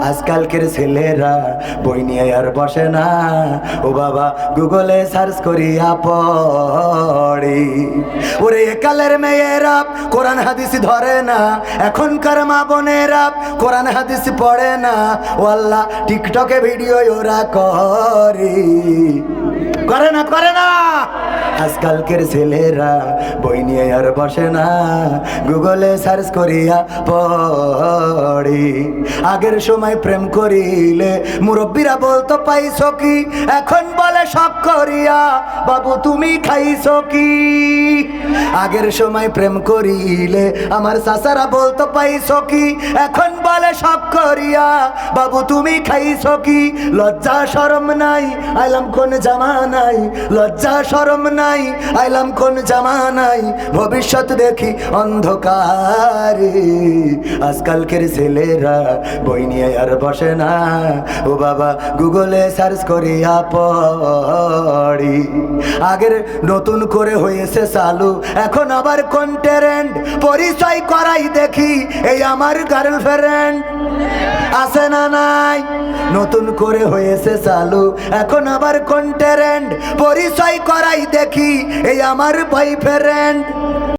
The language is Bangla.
আজকালকের ছেলেরা বই নিয়ে আর বসে না, ও বাবা গুগলে সার্চ করিয়া পড়ি। ওরে একালের মেয়েরা কোরআন হাদিস ধরে না, এখনকার মা বোনেরা কোরআন হাদিস পড়ে না, ও আল্লাহ টিকটকে ভিডিও ওরা করে না। আজকালকের ছেলেরা বই নিয়ে আর বসে না, গুগলে সার্চ করিয়া পড়ি। আগের সময় প্রেম করিলে মুরব্বীরা বলতো পাইছো কি, এখন বলে শখ করিয়া বাবু তুমি খাইছো কি। আগের সময় প্রেম করিলে আমার চাচারা বলতো পাইছো কি, এখন বলে শখ করিয়া বাবু তুমি খাইছো কি। লজ্জা শরম নাই আইলাম কোন জামানায়, লজ্জা শরম নাই আইলাম কোন জামানায়, ভবিষ্যৎ দেখি অন্ধকারে। আজকালকের ছেলেরা বই নিয়ে আর বসে না, ও বাবা গুগলে সার্চ করিয়া পড়ি। আগের নতুন করে হয়েছে চালু, এখন আবার কোন ট্রেন্ড, পরিচয় করাই দেখি এই আমার গার্লফ্রেন্ড। আছে না নাই? নতুন করে হয়েছে চালু, এখন আবার কোন ট্রেন্ড, পরিচয় করাই দেখি এই আমার বয়ফ্রেন্ড।